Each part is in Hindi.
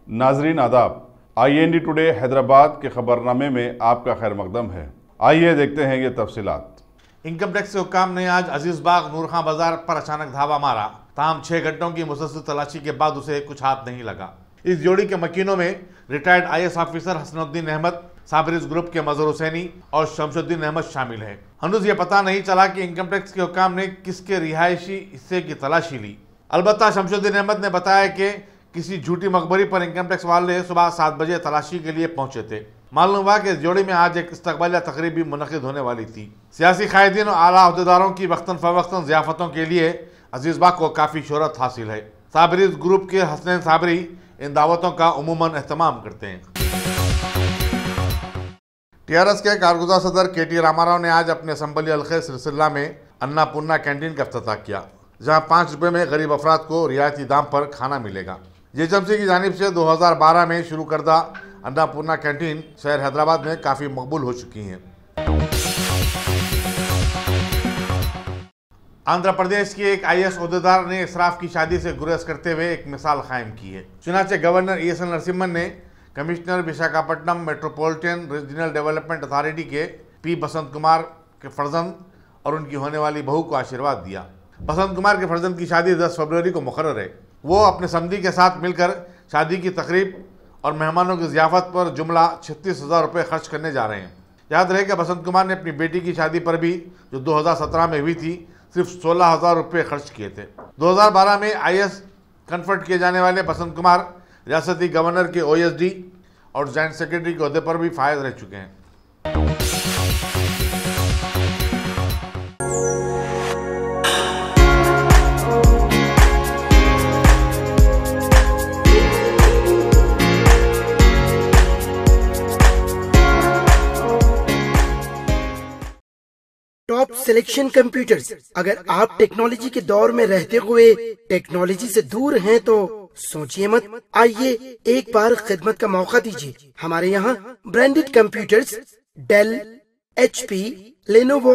नाजरीन आदाब, IND टुडे हैदराबाद के खबरनामे में आपका खैर मकदम है। आइए देखते हैं ये तफसीलात। इनकम टैक्स के हुक्काम ने आज अजीजबाग नूर खां बाजार पर अचानक धावा मारा। ताहम 6 घंटों की मुसलसल तलाशी के बाद उसे कुछ हाथ नहीं लगा। इस जोड़ी के मकीनों में retired IAS officer Hasanuddin Ahmad, साबरिस ग्रुप के मजहर हुसैनी और शमशुद्दीन अहमद शामिल हैं। हनूज ये पता नहीं चला कि इनकम टैक्स के हुक्काम ने किसके रिहायशी हिस्से की तलाशी ली। अलबत्ता शमशुद्दीन अहमद ने बताया कि किसी झूठी मकबरी पर इनकम टैक्स वाले सुबह 7 बजे तलाशी के लिए पहुंचे थे। मालूम हुआ कि इस जोड़ी में आज एक इस्तकबालिया तकरीब भी मुनक़िद होने वाली थी। सियासी कायदीन और आला अहदेदारों की वक्तन फ़वक्तन ज़ियाफ़तों के लिए अजीज़बाग को काफ़ी शोहरत हासिल है। साबरीज ग्रुप के हसनैन साबरी इन दावतों का उमूमन एहतमाम करते हैं। TRS के कारगुज़ार सदर KT रामाराव ने आज अपने असम्बली हल्के सिलसिला में अन्नापूर्णा कैंटीन का इफ्तिताह किया, जहाँ 5 रुपये में गरीब अफराद को रियायती दाम पर खाना मिलेगा। JHMC की जानिब से 2012 में शुरू करदा अन्नापूर्णा कैंटीन शहर हैदराबाद में काफ़ी मकबूल हो चुकी हैं। आंध्र प्रदेश के एक IAS ओहदेदार ने इसराफ की शादी से गुरेज करते हुए एक मिसाल कायम की है। चुनाचे गवर्नर ESL नरसिम्हन ने commissioner Visakhapatnam metropolitan regional development authority के P बसंत कुमार के फर्जंद और उनकी होने वाली बहू को आशीर्वाद दिया। बसंत कुमार के फर्जंद की शादी 10 फरवरी को मुकर्रर है। वो अपने समधी के साथ मिलकर शादी की तकरीब और मेहमानों की ज़ियाफ़त पर जुमला 36,000 रुपये खर्च करने जा रहे हैं। याद रहे कि बसंत कुमार ने अपनी बेटी की शादी पर भी, जो 2017 में हुई थी, सिर्फ 16,000 रुपये खर्च किए थे। 2012 में IAS कन्फर्ट किए जाने वाले बसंत कुमार रियासती गवर्नर के OSD और जॉइंट सेक्रेटरी के अहदे पर भी फायद रह चुके हैं। Top selection computers. अगर आप टेक्नोलॉजी के दौर में रहते हुए टेक्नोलॉजी से दूर हैं तो सोचिए मत, आइए एक बार खिदमत का मौका दीजिए। हमारे यहाँ branded computers Dell, HP, Lenovo,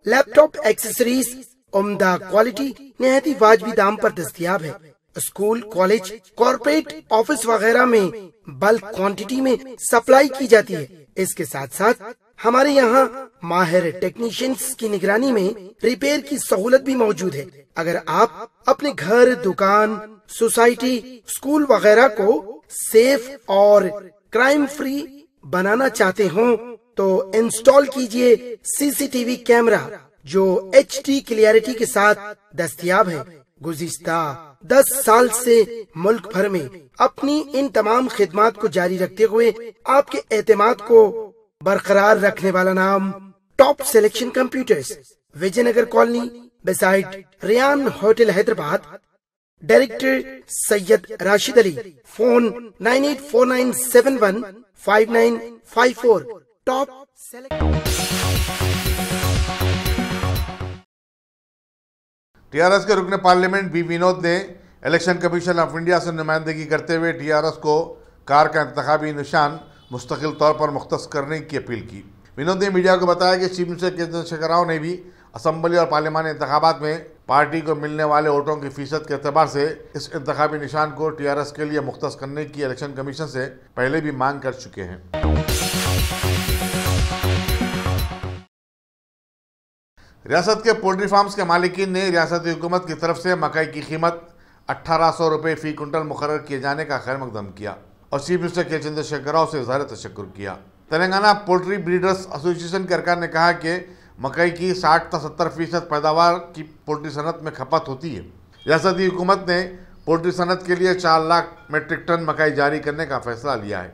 laptop accessories उम्दा क्वालिटी निहायती वाजबी दाम पर दस्तयाब है। स्कूल, कॉलेज, कॉर्पोरेट, ऑफिस वगैरह में बल्क क्वांटिटी में सप्लाई की जाती है। इसके साथ साथ हमारे यहाँ माहिर टेक्नीशियंस की निगरानी में रिपेयर की सहूलत भी मौजूद है। अगर आप अपने घर, दुकान, सोसाइटी, स्कूल वगैरह को सेफ और क्राइम फ्री बनाना चाहते हो तो इंस्टॉल कीजिए CCTV कैमरा जो HD क्लियरिटी के साथ दस्तयाब है। गुज़िश्ता 10 साल से मुल्क भर में अपनी इन तमाम खिदमात को जारी रखते हुए आपके एतमाद को बरकरार रखने वाला नाम top selection computers, Vijayanagar colony beside Ryan hotel Hyderabad. Director Syed Rashid Ali. Phone 9849715954। Top TRS के रुकने पार्लियामेंट B विनोद ने इलेक्शन कमीशन ऑफ इंडिया से नुमाइंदगी करते हुए TRS को कार का इंतखाबी निशान मुस्तकिल तौर पर मुख्तस करने की अपील की। विनोद ने मीडिया को बताया कि चीफ मिनिस्टर के चंद्रशेखर राव ने भी असम्बली और पार्लियामानी इंतखाबात में पार्टी को मिलने वाले वोटों की फीसद के एतबार से इस इंतखाबी निशान को TRS के लिए मुख्तस करने की इलेक्शन कमीशन से पहले भी मांग कर चुके हैं। रियासत के पोल्ट्री फार्म्स के मालिकीन ने रियासती हुकूमत की तरफ से मकई की कीमत 1800 रुपये फी कुंटल मुकर्रर किए जाने का खैर मकदम किया और चीफ मिनिस्टर के चंद्रशेखर राव से इज़हार तशक्कुर किया। तेलंगाना पोल्ट्री ब्रीडर्स एसोसिएशन के अरकान ने कहा कि मकई की 60 से 70% पैदावार की पोल्ट्री सनत में खपत होती है। रियासती हुकूमत ने पोल्ट्री सनत के लिए 4 लाख मेट्रिक टन मकई जारी करने का फैसला लिया है।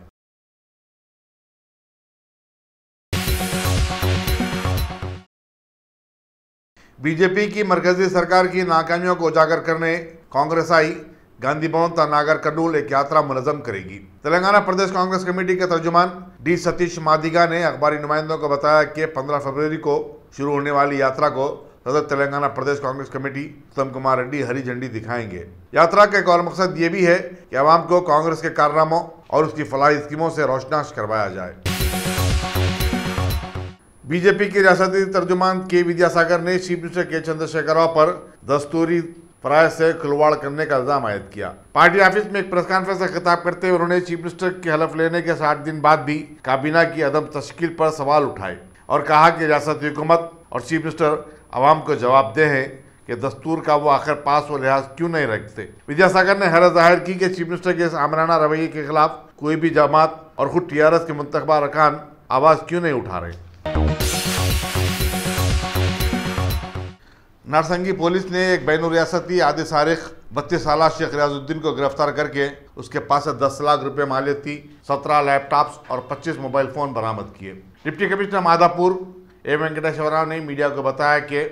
बीजेपी की मरकजी सरकार की नाकामियों को उजागर करने कांग्रेस आई गांधी भवन ता नागर कर्नूल एक यात्रा मुनज़्ज़म करेगी। तेलंगाना प्रदेश कांग्रेस कमेटी के तर्जुमान D सतीश मादिगा ने अखबारी नुमाइंदों को बताया कि 15 फरवरी को शुरू होने वाली यात्रा को सदर तेलंगाना प्रदेश कांग्रेस कमेटी उत्तम कुमार रेड्डी हरी झंडी दिखाएंगे। यात्रा का एक और मकसद ये भी है कि आवाम को कांग्रेस के कारनामों और उसकी फलाही स्कीमों से रोशनास करवाया जाए। बीजेपी के रियासती तर्जुमान K विद्यासागर ने चीफ मिनिस्टर के चंद्रशेखर राव पर दस्तूरी फराज से खिलवाड़ करने का इल्जाम आयद किया। पार्टी ऑफिस में एक प्रेस कॉन्फ्रेंस से खिताब करते हुए उन्होंने चीफ मिनिस्टर के हलफ लेने के 60 दिन बाद भी काबीना की अदम तश्कील पर सवाल उठाए और कहा कि रियासती हुकूमत और चीफ मिनिस्टर आवाम को जवाबदेह है कि दस्तूर का वो आखिर पास व लिहाज क्यों नहीं रखते। विद्यासागर ने हैरत जाहिर की कि चीफ मिनिस्टर के इस आमराना रवैये के खिलाफ कोई भी जमात और खुद TRS के मुंतखबा अरकान आवाज़ क्यों नहीं उठा रहे। नारसंगी पुलिस ने एक बैनुर रियासती आदि सारिक 32 साला शेख रियाजुद्दीन को गिरफ्तार करके उसके पास से 10 लाख रुपए मालियती 17 लैपटॉप्स और 25 मोबाइल फ़ोन बरामद किए। डिप्टी कमिश्नर माधापुर ए वेंकटेश्वर राव ने मीडिया को बताया कि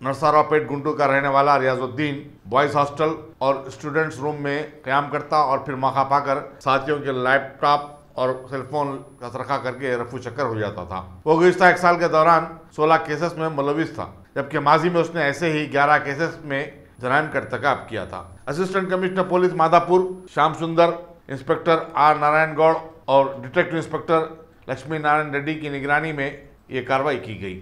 नरसारावपेट गुंटू का रहने वाला रियाजुद्दीन बॉयज़ हॉस्टल और स्टूडेंट्स रूम में क़याम करता और फिर मौका पाकर साथियों के लैपटॉप और सेलफोन का सरखा करके रफू चक्कर हो जाता था। वो गुज़िश्ता 1 साल के दौरान 16 केसेस में मुलविस था, जबकि माजी में उसने ऐसे ही 11 केसेस में जराइम का इर्तिकाब किया था। Assistant commissioner police Madhapur Shyam सुंदर, इंस्पेक्टर R नारायण गौड़ और डिटेक्टिव इंस्पेक्टर लक्ष्मी नारायण रेड्डी की निगरानी में ये कार्रवाई की गई।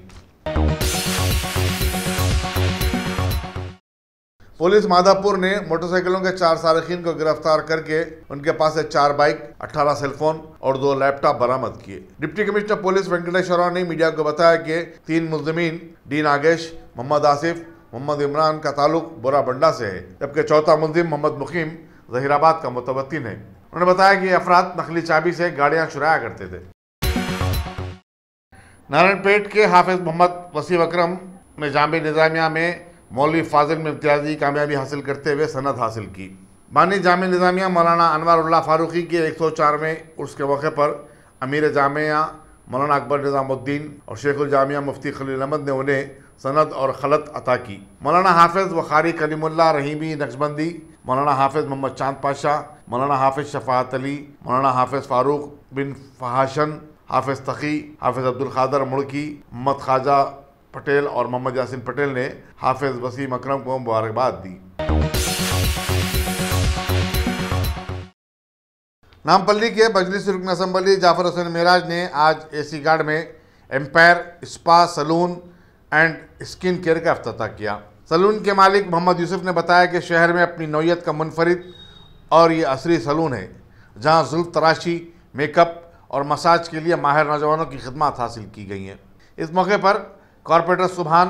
पुलिस माधापुर ने मोटरसाइकिलों के 4 सारिकीन को गिरफ्तार करके उनके पास से 4 बाइक, 18 सेलफोन और 2 लैपटॉप बरामद किए। Deputy commissioner police Venkateshwar Rao ने मीडिया को बताया कि 3 मुल्ज़िमीन डी नागेश, मोहम्मद आसिफ, मोहम्मद इमरान का ताल्लुक बोराबंडा से है, जबकि चौथा मुल्ज़िम मोहम्मद मुकीम ज़हीराबाद का मुतवत्तिन है। उन्होंने बताया कि ये अफराद नकली चाबी से गाड़ियाँ चुराया करते थे। नारायणपेट के हाफिज मोहम्मद वसीम अकरम ने जामिया निज़ामिया में मौलवी फाजिल में इम्तियाजी कामयाबी हासिल करते हुए सनद हासिल की। बानी जामिया निज़ामिया मौलाना अनवारुल्लाह फारूकी के 104वें उर्स के मौके पर अमीर जामिया मौलाना अकबर निज़ामुद्दीन और शेखुल जामिया मुफ्ती खलील अहमद ने उन्हें सनद और खलत अता की। मौलाना हाफिज वखारी कलीमुल्लाह रहीमी नक्शबंदी, मौलाना हाफिज मोहम्मद चांद पाशा, मौलाना हाफिज शफाअत अली, मौलाना हाफिज फारूक बिन फहाशन, हाफिज तकी, हाफिज अब्दुल खादर मुड़की, मोहम्मद ख्वाजा पटेल और मोहम्मद यासिन पटेल ने हाफिज वसीम अकरम को मुबारकबाद दी। नामपल्ली के मजलिस रुकन असम्बली जाफर हुसैन मेराज ने आज AC गार्ड में empire spa salon and skin care का इफ्तिताह किया। सलून के मालिक मोहम्मद यूसुफ ने बताया कि शहर में अपनी नौयत का मुनफरिद और ये असरी सलून है, जहां जुल्फ तराशी, मेकअप और मसाज के लिए माहिर नौजवानों की खिदमत हासिल की गई हैं। इस मौके पर कॉरपोरेटर सुभान,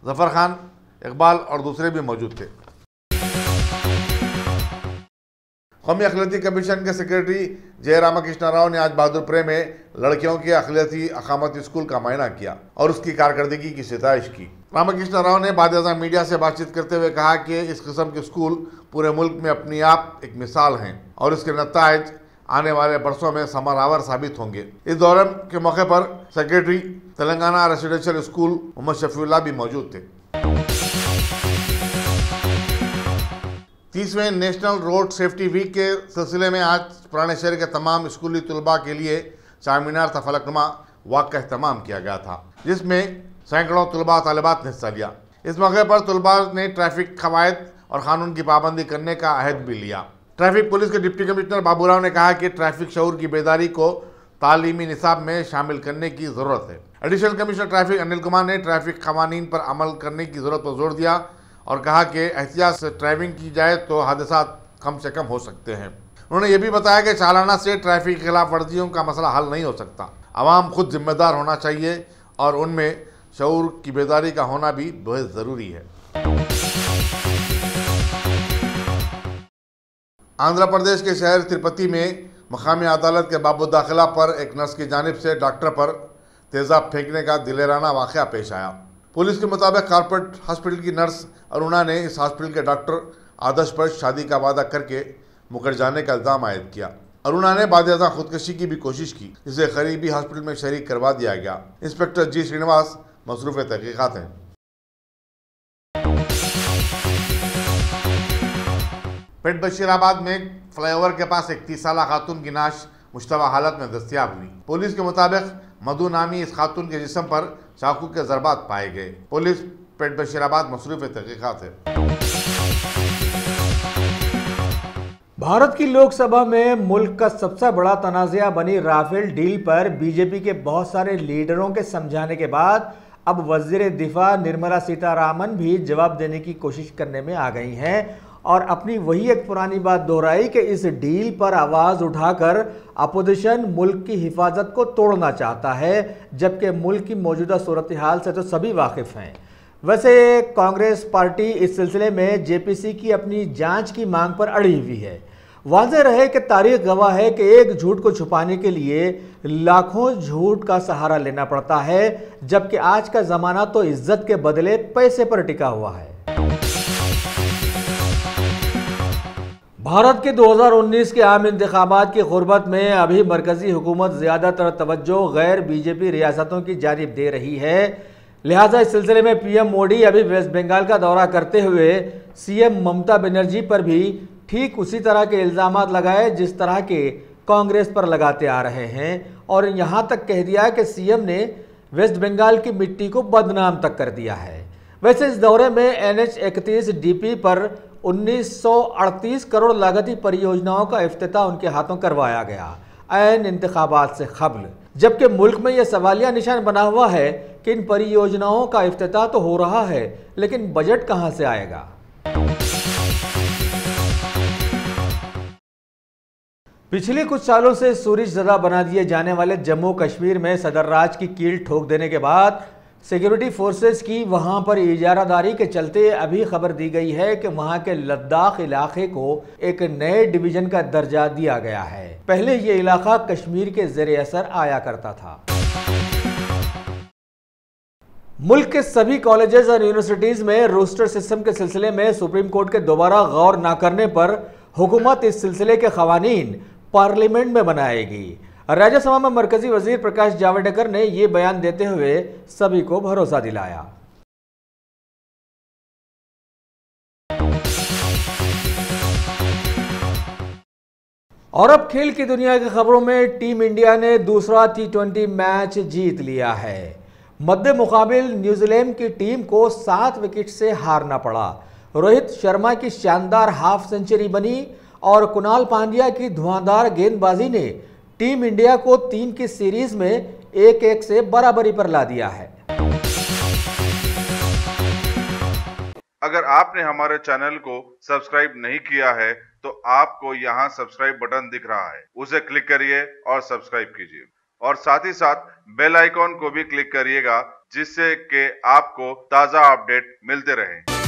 जफर खान, इकबाल और दूसरे भी मौजूद थे। कौमी अखिलती कमीशन के सेक्रेटरी जय रामकृष्ण राव ने आज बहादुरपुर में लड़कियों के अखिलती अकामती स्कूल का मायना किया और उसकी कारकर्दगी की सिताइश की। रामकृष्ण राव ने बाद मीडिया से बातचीत करते हुए कहा कि इस किस्म के स्कूल पूरे मुल्क में अपनी आप एक मिसाल हैं और इसके नताइज आने वाले बरसों में समारावर साबित होंगे। इस दौरान के मौके पर secretary Telangana residential school Mohammed Shafiullah भी मौजूद थे। 30वें नेशनल रोड सेफ्टी वीक के सिलसिले में आज पुराने शहर के तमाम स्कूली तलबा के लिए चार मीनार था फलकनुमा वॉक का अहतमाम किया गया था, जिसमें सैकड़ों तलबा तालिबात ने हिस्सा लिया। इस मौके पर तलबा ने ट्रैफिक कवायद और कानून की पाबंदी करने का अहद भी लिया। ट्रैफिक पुलिस के डिप्टी कमिश्नर बाबूराव ने कहा कि ट्रैफिक शऊर की बेदारी को तालीमी निसाब में शामिल करने की ज़रूरत है। Additional commissioner traffic Anil Kumar ने ट्रैफिक कवानीन पर अमल करने की ज़रूरत पर जोर दिया और कहा कि एहतियात से ड्राइविंग की जाए तो हादसात कम से कम हो सकते हैं। उन्होंने ये भी बताया कि चालाना से ट्रैफिक के खिलाफ वर्जियों का मसला हल नहीं हो सकता। आवाम खुद जिम्मेदार होना चाहिए और उनमें शऊर की बेदारी का होना भी बहुत ज़रूरी है। आंध्र प्रदेश के शहर तिरुपति में मकामी अदालत के बाबू दाखिला पर एक नर्स की जानिब से डॉक्टर पर तेज़ाब फेंकने का दिलेराना वाक़या पेश आया। पुलिस के मुताबिक कॉर्पोरेट हॉस्पिटल की नर्स अरुणा ने इस हॉस्पिटल के डॉक्टर आदर्श पर शादी का वादा करके मुकर जाने का इल्ज़ाम आयद किया। अरुणा ने बादशाह खुदकशी की भी कोशिश की, जिसे करीबी हॉस्पिटल में शरीक करवा दिया गया। इंस्पेक्टर जी श्रीनिवास मसरूफ़ तहकीक़ात हैं। पेट बशीराबाद में फ्लाईओवर के पास एक 30 साला खातून की नाश मुश्तबा हालत में दस्तियाब हुई। पुलिस के मुताबिक मधु नामी इस खातून के जिस्म पर चाकू के ज़रबात पाए गए। पुलिस पेट बशीराबाद मसरूफ़ तहकीक़ात है। भारत की लोकसभा में मुल्क का सबसे बड़ा तनाज़ा बनी राफेल डील पर बीजेपी के बहुत सारे लीडरों के समझाने के बाद अब वजीर दिफा निर्मला सीतारामन भी जवाब देने की कोशिश करने में आ गई हैं और अपनी वही एक पुरानी बात दोहराई कि इस डील पर आवाज उठाकर अपोजिशन मुल्क की हिफाजत को तोड़ना चाहता है, जबकि मुल्क की मौजूदा सूरत हाल से तो सभी वाकिफ हैं। वैसे कांग्रेस पार्टी इस सिलसिले में जेपीसी की अपनी जांच की मांग पर अड़ी हुई है। वाज़ेह रहे कि तारीख गवाह है कि एक झूठ को छुपाने के लिए लाखों झूठ का सहारा लेना पड़ता है, जबकि आज का जमाना तो इज्जत के बदले पैसे पर टिका हुआ है। भारत के 2019 के आम इंतखाबात की गुर्बत में अभी मरकजी हुकूमत ज़्यादातर तवज्जो गैर बीजेपी रियासतों की जानिब दे रही है। लिहाजा इस सिलसिले में पीएम मोदी अभी वेस्ट बंगाल का दौरा करते हुए सीएम ममता बनर्जी पर भी ठीक उसी तरह के इल्ज़ामात लगाए जिस तरह के कांग्रेस पर लगाते आ रहे हैं, और यहाँ तक कह दिया कि सीएम ने वेस्ट बंगाल की मिट्टी को बदनाम तक कर दिया है। वैसे इस दौरे में NH-31 DP पर 1938 करोड़ लागती परियोजनाओं का इफ्तिताह उनके हाथों करवाया गया ऐन इंतखाबात से क़ब्ल, जबकि मुल्क में यह सवालिया निशान बना हुआ है कि इन परियोजनाओं का इफ्तिताह तो हो रहा है, लेकिन बजट कहां से आएगा। पिछले कुछ सालों से सूरज ज़दा बना दिए जाने वाले जम्मू कश्मीर में सदर राज की कील ठोक देने के बाद सिक्योरिटी फोर्सेस की वहां पर इजारादारी के चलते अभी खबर दी गई है कि वहां के लद्दाख इलाके को एक नए डिवीजन का दर्जा दिया गया है। पहले ये इलाका कश्मीर के ज़ेरे असर आया करता था। मुल्क के सभी कॉलेजेस और यूनिवर्सिटीज में रोस्टर सिस्टम के सिलसिले में सुप्रीम कोर्ट के दोबारा गौर न करने पर हुकूमत इस सिलसिले के क़वानीन पार्लियामेंट में बनाएगी। राज्यसभा में मरकजी वजीर प्रकाश जावड़ेकर ने यह बयान देते हुए सभी को भरोसा दिलाया। और अब खेल की दुनिया की खबरों में टीम इंडिया ने दूसरा T20 मैच जीत लिया है। मद्दे मुकाबिल न्यूजीलैंड की टीम को 7 विकेट से हारना पड़ा। रोहित शर्मा की शानदार हाफ सेंचुरी बनी और कुणाल पांड्या की धुआंधार गेंदबाजी ने टीम इंडिया को 3 की सीरीज में 1-1 से बराबरी पर ला दिया है। अगर आपने हमारे चैनल को सब्सक्राइब नहीं किया है तो आपको यहाँ सब्सक्राइब बटन दिख रहा है, उसे क्लिक करिए और सब्सक्राइब कीजिए, और साथ ही साथ बेल आइकॉन को भी क्लिक करिएगा, जिससे कि आपको ताज़ा अपडेट मिलते रहें।